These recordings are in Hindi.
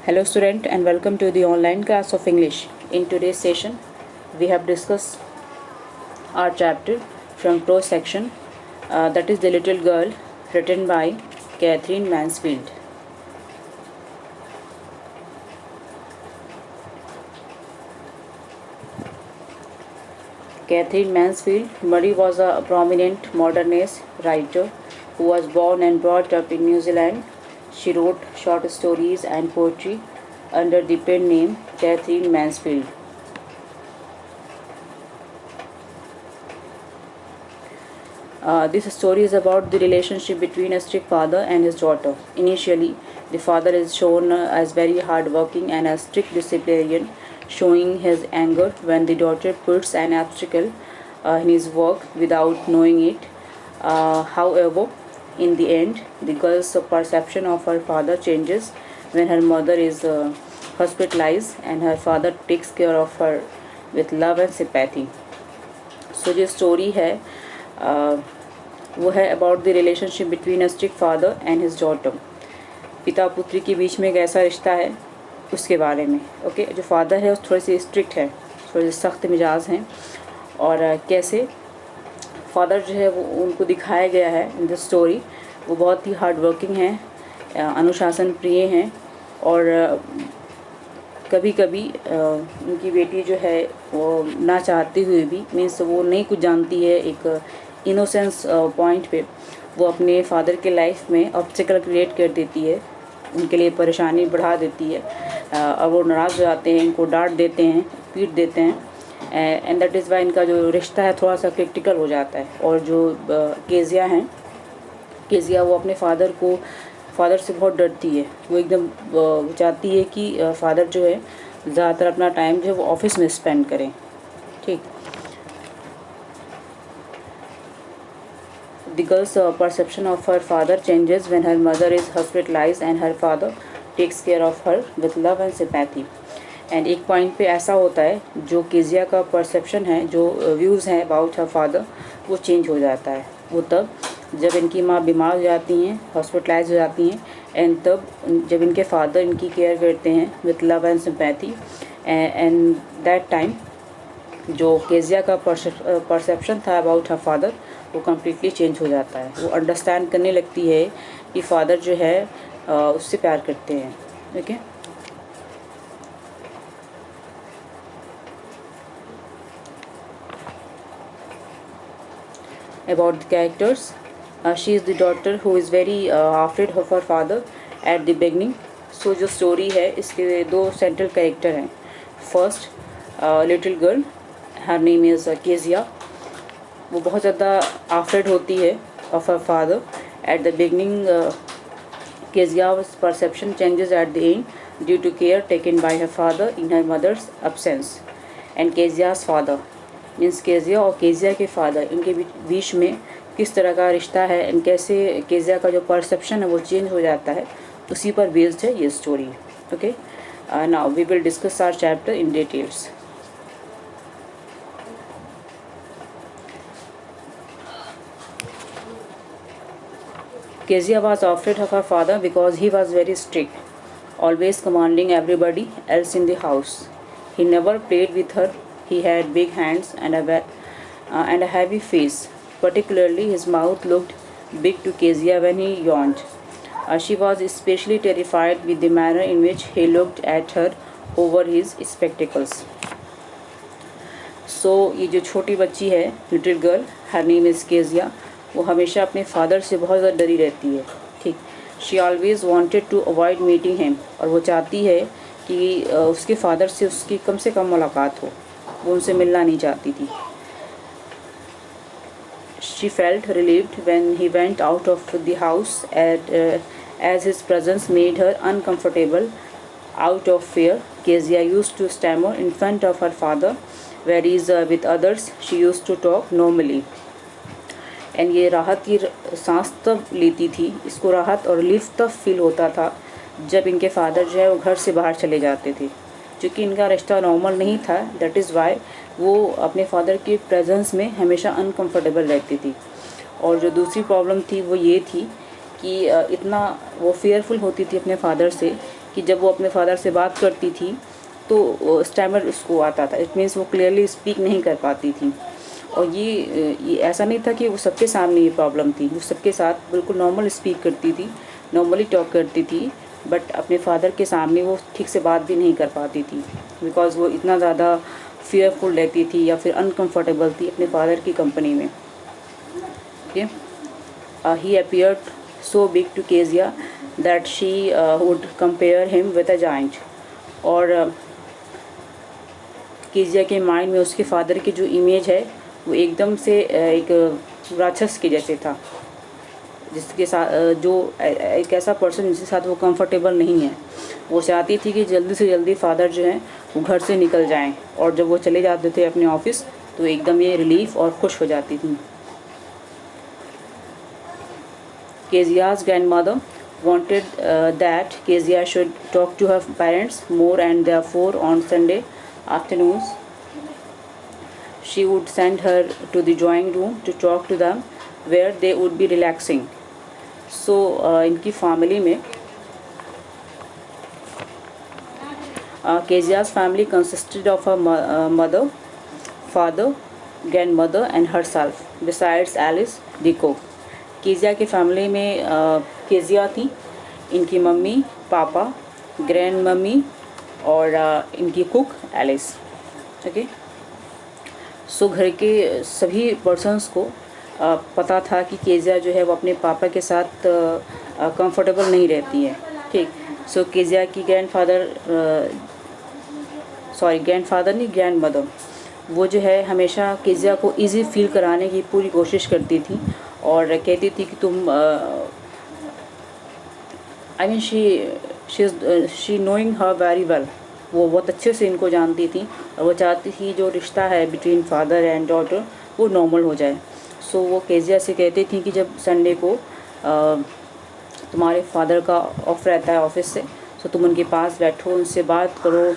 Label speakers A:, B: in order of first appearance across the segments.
A: Hello student and welcome to the online class of English. In today's session we have discussed our chapter from prose section, that is The Little Girl, written by Catherine Mansfield. Catherine Mansfield Murray was a prominent modernist writer who was born and brought up in New Zealand. She wrote short stories and poetry under the pen name Catherine Mansfield. This story is about the relationship between a strict father and his daughter. Initially, the father is shown as very hardworking and a strict disciplinarian, showing his anger when the daughter puts an obstacle in his work without knowing it. However, in the end, the girl's perception of her father changes when her mother is hospitalized and her father takes care of her with love and sympathy. So जो स्टोरी है वो है about the relationship between a strict father and his daughter. पिता पुत्री के बीच में एक ऐसा रिश्ता है उसके बारे में. ओके, जो फादर है वो थोड़े से स्ट्रिक्ट है, थोड़े से सख्त मिजाज हैं, और कैसे फादर जो है वो उनको दिखाया गया है इन द स्टोरी. वो बहुत ही हार्ड वर्किंग हैं, अनुशासन प्रिय हैं, और कभी कभी उनकी बेटी जो है वो ना चाहते हुए भी, मीन्स वो नहीं कुछ जानती है, एक इनोसेंस पॉइंट पे वो अपने फादर के लाइफ में ऑब्स्टिकल क्रिएट कर देती है, उनके लिए परेशानी बढ़ा देती है, और वो नाराज़ हो जाते हैं, इनको डांट देते हैं, पीट देते हैं, एंड दैट इज़ वाई इनका जो रिश्ता है थोड़ा सा क्रिटिकल हो जाता है. और जो केजिया हैं, केजिया वो अपने फादर से बहुत डरती है. वो एकदम चाहती है कि फादर जो है ज़्यादातर अपना टाइम जो है वो ऑफिस में स्पेंड करें. ठीक. The girl's perception of her father changes when her mother is hospitalized and her father takes care of her with love and sympathy. And एक पॉइंट पे ऐसा होता है जो केजिया का परसेप्शन है, जो व्यूज़ हैं अबाउट हर फादर, वो चेंज हो जाता है. वो तब जब इनकी माँ बीमार हो जाती हैं, हॉस्पिटलाइज हो जाती हैं, एंड तब जब इनके फादर इनकी केयर करते हैं with love and sympathy, and that time जो केजिया का परसेप्शन था अबाउट हर फादर वो कम्प्लीटली चेंज हो जाता है. वो अंडरस्टैंड करने लगती है कि फादर जो है उससे प्यार करते हैं. Okay. About the characters, she is the daughter who is very afraid of her father at the beginning. So जो story है इसके दो central character हैं. First, little girl, her name is Kezia. वो बहुत ज़्यादा afraid होती है of her father at the beginning. Kezia's perception changes at the end due to care taken by her father in her mother's absence. And Kezia's father means Kezia और केजिया के फादर, इनके बीच में किस तरह का रिश्ता है एंड कैसे केजिया का जो परसेप्शन है वो चेंज हो जाता है, उसी पर बेस्ड है ये story. Okay, now we will discuss our chapter in details. Kezia was afraid of her father because he was very strict, always commanding everybody else in the house. He never played with her. He had big hands and a heavy face. Particularly, his mouth looked big to Kezia when he yawned. She was especially terrified with the manner in which he looked at her over his spectacles. So, ये जो छोटी बच्ची है, little girl, her name is Kezia, वो हमेशा अपने फादर से बहुत ज़्यादा डरी रहती है. ठीक. She always wanted to avoid meeting him. और वो चाहती है कि उसके फादर से उसकी कम से कम मुलाकात हो, वो उनसे मिलना नहीं चाहती थी. She felt relieved when he went out of the house as his presence made her uncomfortable. Out of fear, Kezia used to stammer in front of her father, whereas with others she used to talk normally. And ये राहत की सांस तब लेती थी, इसको राहत और रिलीफ तब फील होता था जब इनके फादर जो है वो घर से बाहर चले जाते थे. क्योंकि इनका रिश्ता नॉर्मल नहीं था, दैट इज़ वाई वो अपने फादर की प्रेजेंस में हमेशा अनकंफर्टेबल रहती थी. और जो दूसरी प्रॉब्लम थी वो ये थी कि इतना वो फेयरफुल होती थी अपने फादर से कि जब वो अपने फादर से बात करती थी तो स्टैमर उसको आता था, इट मीन्स वो क्लियरली स्पीक नहीं कर पाती थी। और ये ऐसा नहीं था कि वो सबके सामने ये प्रॉब्लम थी, वो सबके साथ बिल्कुल नॉर्मल स्पीक करती थी, नॉर्मली टॉक करती थी, बट अपने फादर के सामने वो ठीक से बात भी नहीं कर पाती थी, बिकॉज़ वो इतना ज़्यादा फियरफुल रहती थी या फिर अनकंफर्टेबल थी अपने फादर की कंपनी में। Okay, he appeared so big to Kezia that she would compare him with a giant। और केजिया के माइंड में उसके फादर की जो इमेज है वो एकदम से एक राक्षस के जैसे था, जिसके साथ जो एक ऐसा पर्सन जिसके साथ वो कंफर्टेबल नहीं है। वो चाहती थी कि जल्दी से जल्दी फादर जो हैं वो घर से निकल जाएं, और जब वो चले जाते थे अपने ऑफिस तो एकदम ये रिलीफ और खुश हो जाती थी। Kezia's grandmother wanted that Kezia should talk to her parents more, and therefore on Sunday afternoons she would send her to the drawing room to talk to them, where they would be relaxing। So इनकी फैमिली में Kezia's family consisted of her mother, father, grandmother and herself, besides Alice the cook। Kezia की फैमिली में केजिया थी, इनकी मम्मी, पापा, ग्रैंड मम्मी और इनकी कुक एलिस। ओके, सो घर के सभी पर्सन्स को पता था कि केजिया जो है वो अपने पापा के साथ कंफर्टेबल नहीं रहती है। ठीक, सो केजिया की ग्रैंडफादर नहीं, ग्रैंड मदर, वो जो है हमेशा केजिया को इजी फील कराने की पूरी कोशिश करती थी और कहती थी कि तुम I mean she knowing her very well, वो बहुत अच्छे से इनको जानती थी और वो चाहती थी जो रिश्ता है बिटवीन फादर एंड डॉटर वो नॉर्मल हो जाए। सो वो केजिया से कहती थी कि जब संडे को तुम्हारे फादर का ऑफ रहता है ऑफिस से, सो तुम उनके पास बैठो, उनसे बात करो।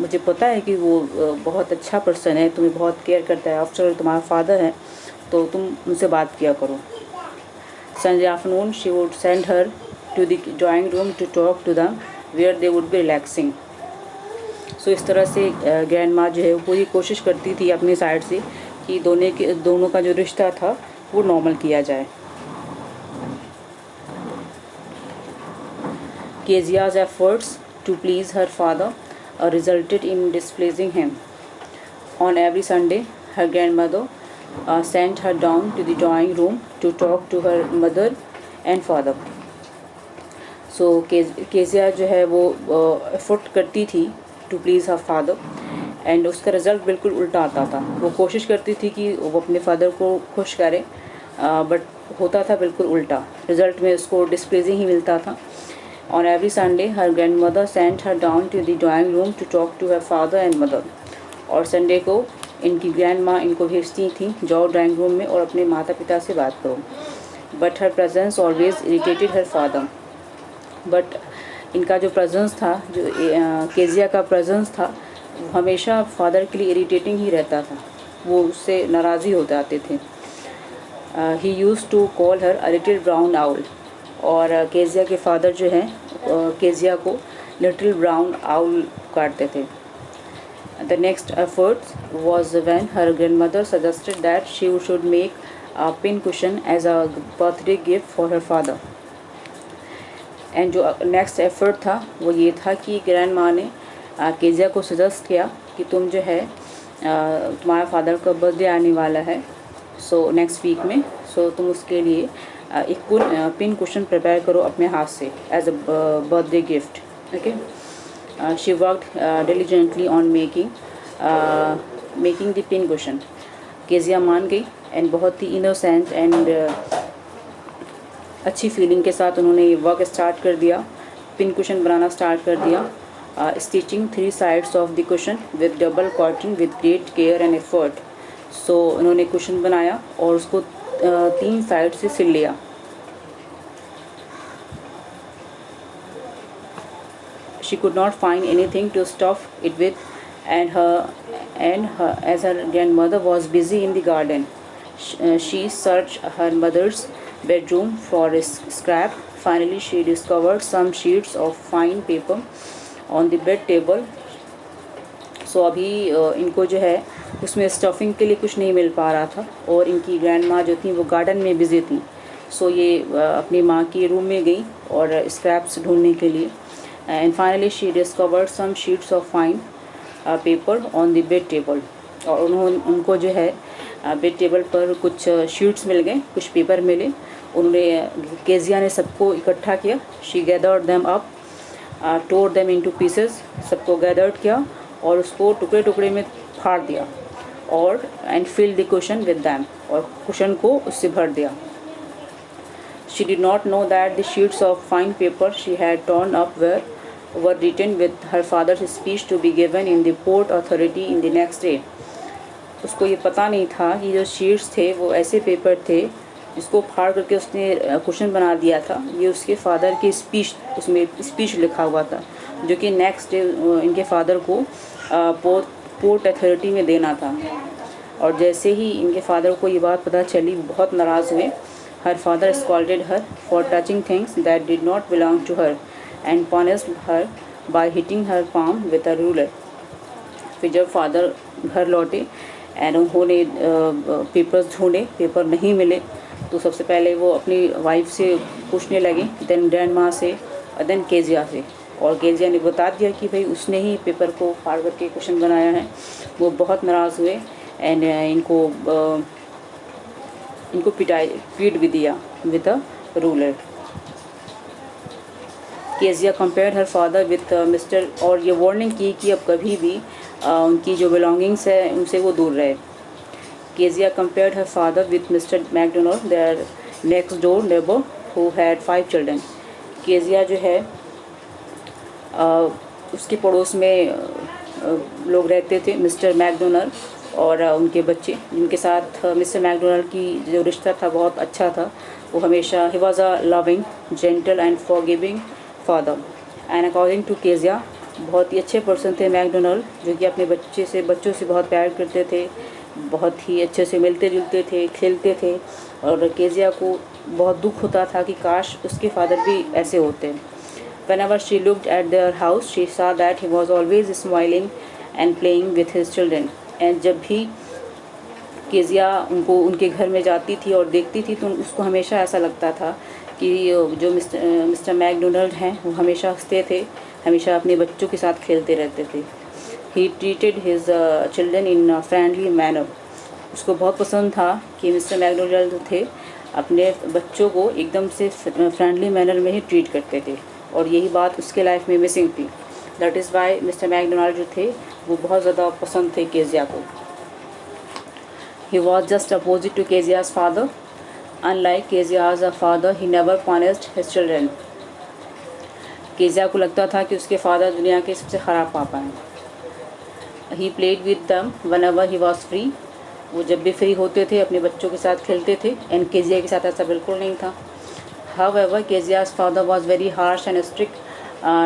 A: मुझे पता है कि वो बहुत अच्छा पर्सन है, तुम्हें बहुत केयर करता है, आफ्टर ऑल तुम्हारा फादर है, तो तुम उनसे बात किया करो। Sunday afternoon she would send her to the drawing room to talk to them, where they would be relaxing. So इस तरह से ग्रैंड माँ जो है वो पूरी कोशिश करती थी अपनी साइड से कि दोनों का जो रिश्ता था वो नॉर्मल किया जाए। Kezia's efforts to please her father resulted in displeasing him। On every Sunday, her grandmother sent her down to the drawing room to talk to her mother and father। So Kezia जो है वो एफर्ट करती थी to please her father, and उसका रिज़ल्ट बिल्कुल उल्टा आता था। वो कोशिश करती थी कि वो अपने फादर को खुश करे, बट होता था बिल्कुल उल्टा, रिज़ल्ट में उसको डिस्प्लेजिंग ही मिलता था। On every Sunday, her grandmother sent her down to the drawing room to talk to her father and mother। और संडे को इनकी ग्रैंड माँ इनको भेजती थी, जाओ ड्राइंग रूम में और अपने माता पिता से बात करो। But her presence always irritated her father. But इनका जो प्रेजेंस था, जो केजिया का प्रेजेंस था, वो हमेशा फादर के लिए इरिटेटिंग ही रहता था, वो उससे नाराज़ी हो जाते थे। He use to call her a little brown owl. और केजिया के फादर जो हैं केजिया को लिटिल ब्राउन आउल काटते थे। The next effort was when her grandmother suggested that she should make a pin cushion as a birthday gift for her father. And जो नेक्स्ट एफर्ट था वो ये था कि ग्रैंड माँ ने केजिया को सजेस्ट किया कि तुम जो है तुम्हारा फादर का बर्थडे आने वाला है, सो नेक्स्ट वीक में, सो तुम उसके लिए एक पिन कुशन प्रिपेयर करो अपने हाथ से as a birthday gift. Okay, she worked diligently on making the pin cushion. Kezia मान गई एंड बहुत ही इनोसेंट एंड अच्छी फीलिंग के साथ उन्होंने ये वर्क स्टार्ट कर दिया, पिन कुशन बनाना स्टार्ट कर दिया। Stitching 3 sides of the cushion with double cotton with great care and effort. So उन्होंने कुशन बनाया और उसको 3 साइड से सिल लिया। She could not find anything to stuff it with, and as her grandmother was busy in the garden, she searched her mother's bedroom for a scrap finally she discovered some sheets of fine paper on the bed table. सो अभी इनको जो है उसमें स्टफिंग के लिए कुछ नहीं मिल पा रहा था और इनकी ग्रैंड माँ जो थी वो गार्डन में बिजी थी. सो ये अपनी माँ की रूम में गई और स्क्रैप्स ढूंढने के लिए. And finally she discovered some sheets of fine paper on the bed table. और उनको जो है बेड टेबल पर कुछ शीट्स मिल गए, कुछ पेपर मिले. उन्होंने केजिया ने सबको इकट्ठा किया. She gathered them up, tore them into pieces. सबको गैदर्ड किया और उसको टुकड़े टुकड़े में फाड़ दिया और and fill the cushion with them. और कुशन को उससे भर दिया. She did not know that the sheets of fine paper she had torn up were written with her father's speech to be given in the port authority in the next day. उसको ये पता नहीं था कि जो शीट्स थे वो ऐसे पेपर थे जिसको फाड़ करके उसने कुशन बना दिया था. ये उसके फादर की स्पीच, उसमें स्पीच लिखा हुआ था जो कि नेक्स्ट डे इनके फादर को पोर्ट अथॉरिटी में देना था. और जैसे ही इनके फादर को ये बात पता चली बहुत नाराज़ हुए. Her father scolded her for touching things that did not belong to her and punished her by hitting her palm with a ruler. फिर जब फादर घर लौटे एंड उन्होंने पेपर्स ढूंढे, पेपर नहीं मिले, तो सबसे पहले वो अपनी वाइफ से पूछने लगे, देन ग्रैंड माँ से और देन केजिया से. और केजिया ने बता दिया कि भाई उसने ही पेपर को फाड़ करके क्वेश्चन बनाया है. वो बहुत नाराज़ हुए एंड इनको पीट भी दिया with a ruler. Kezia compared her father with mister. और ये वार्निंग की कि अब कभी भी उनकी जो बिलोंगिंग्स है उनसे वो दूर रहे. Kezia compared her father with mister McDonald, their next door neighbour who had 5 children. Kezia जो है उसके पड़ोस में लोग रहते थे, मिस्टर मैकडोनाल्ड और उनके बच्चे, जिनके साथ मिस्टर मैकडोनाल्ड की जो रिश्ता था बहुत अच्छा था. वो हमेशा ही was a loving, gentle and forgiving father. And according to Kezia बहुत ही अच्छे पर्सन थे मैकडोनाल्ड, जो कि अपने बच्चों से बहुत प्यार करते थे, बहुत ही अच्छे से मिलते जुलते थे, खेलते थे. और केजिया को बहुत दुख होता था कि काश उसके फादर भी ऐसे होते. Whenever she looked at their house, she saw that he was always smiling and playing with his children. And जब भी केजिया उनके घर में जाती थी और देखती थी तो उसको हमेशा ऐसा लगता था कि जो मिस्टर मैकडोनाल्ड हैं वो हमेशा हंसते थे, हमेशा अपने बच्चों के साथ खेलते रहते थे. He treated his children in a friendly manner. उसको बहुत पसंद था कि मिस्टर मैकडोनाल्ड थे अपने बच्चों को एकदम से फ्रेंडली मैनर में ही ट्रीट करते थे. और यही बात उसके लाइफ में मिसिंग थी. That is why mister McDonald जो थे वो बहुत ज़्यादा पसंद थे केजिया को. He was just opposite to Kezia's father. Unlike Kezia's a father he never punished his children. Kezia को लगता था कि उसके फादर दुनिया के सबसे ख़राब पापा हैं. He played with them one ever he was free. वो जब भी फ्री होते थे अपने बच्चों के साथ खेलते थे. एंड केजिया के साथ ऐसा बिल्कुल नहीं था. However, Kezia's father was very harsh and strict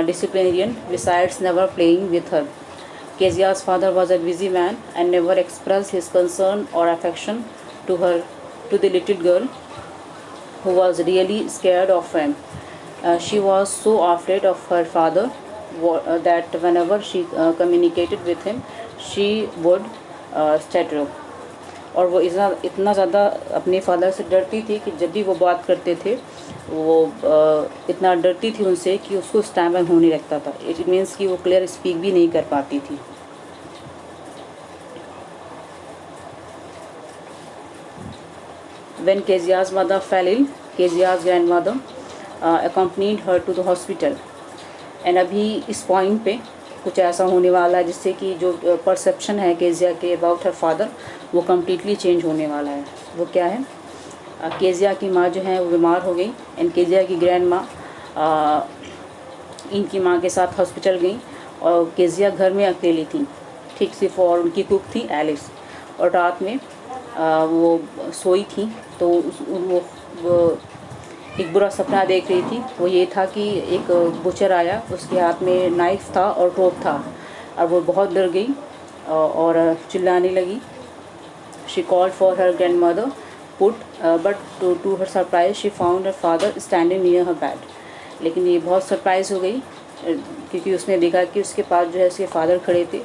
A: disciplinarian, besides never playing with her. Kezia's father was a busy man and never expressed his concern or affection to the little girl, who was really scared of him. She was so afraid of her father that whenever she communicated with him, she would stutter. और वो इतना ज़्यादा अपने फादर से डरती थी कि जब भी वो बात करते थे वो इतना डरती थी उनसे कि उसको स्टैमर होने लगता था. इट मीन्स कि वो क्लियर स्पीक भी नहीं कर पाती थी. When Kezia's mother fell ill, Kezia's grandmother accompanied her to the hospital. And अभी इस पॉइंट पे कुछ ऐसा होने वाला है जिससे कि जो परसेप्शन है केजिया के अबाउट हर फादर वो कम्प्लीटली चेंज होने वाला है. वो क्या है, केजिया की माँ जो है वो बीमार हो गई. एंड केजिया की ग्रैंड माँ इनकी माँ के साथ हॉस्पिटल गई और केजिया घर में अकेली थी. ठीक सिर्फ और उनकी कुक थी एलिस. और रात में वो सोई थी तो वो एक बुरा सपना देख रही थी. वो ये था कि एक बुचर आया, उसके हाथ में नाइफ़ था और टोप था और वो बहुत डर गई और चिल्लाने लगी. She called for her grand mother put, but to her surprise she found her father standing near her bed. लेकिन ये बहुत सरप्राइज़ हो गई क्योंकि उसने देखा कि उसके पास जो है उसके फादर खड़े थे।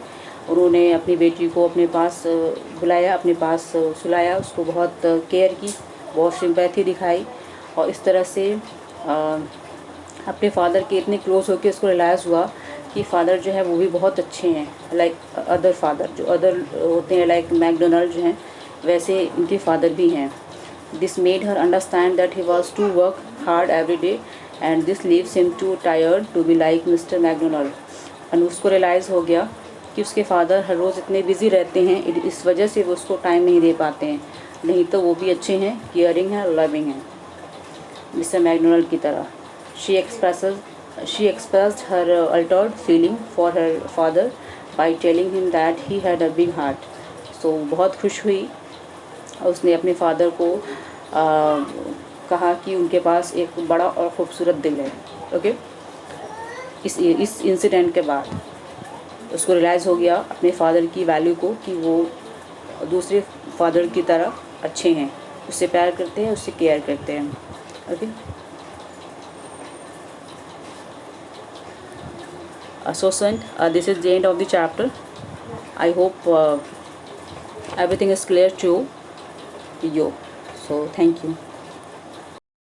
A: उन्होंने अपनी बेटी को अपने पास बुलाया, अपने पास सुलाया, उसको बहुत केयर की, बहुत सिंपैथी दिखाई और इस तरह से अपने फादर के इतने क्लोज़ होकर उसको रियलाइज़ हुआ कि फ़ादर जो है वो भी बहुत अच्छे हैं, लाइक अदर फादर जो अदर होते हैं, लाइक मैकडोनल्ड जो हैं वैसे इनके फादर भी हैं। This made her understand that he was to work hard every day and this leaves him too tired to be like mister McDonald. और उसको रियलाइज़ हो गया कि उसके फादर हर रोज़ इतने बिज़ी रहते हैं, इस वजह से वो उसको टाइम नहीं दे पाते हैं, नहीं तो वो भी अच्छे हैं, केयरिंग हैं, लविंग हैं मिस्टर मैकडोनल्ड की तरह। She expressed her altered feeling for her father by telling him that he had a big heart. So बहुत खुश हुई और उसने अपने फादर को कहा कि उनके पास एक बड़ा और ख़ूबसूरत दिल है। ओके, इस इंसिडेंट के बाद उसको रियलाइज़ हो गया अपने फादर की वैल्यू को कि वो दूसरे फादर की तरह अच्छे हैं, उससे प्यार करते हैं, उससे केयर करते हैं। Okay, so son, this is the end of the chapter. I hope everything is clear to you. So thank you.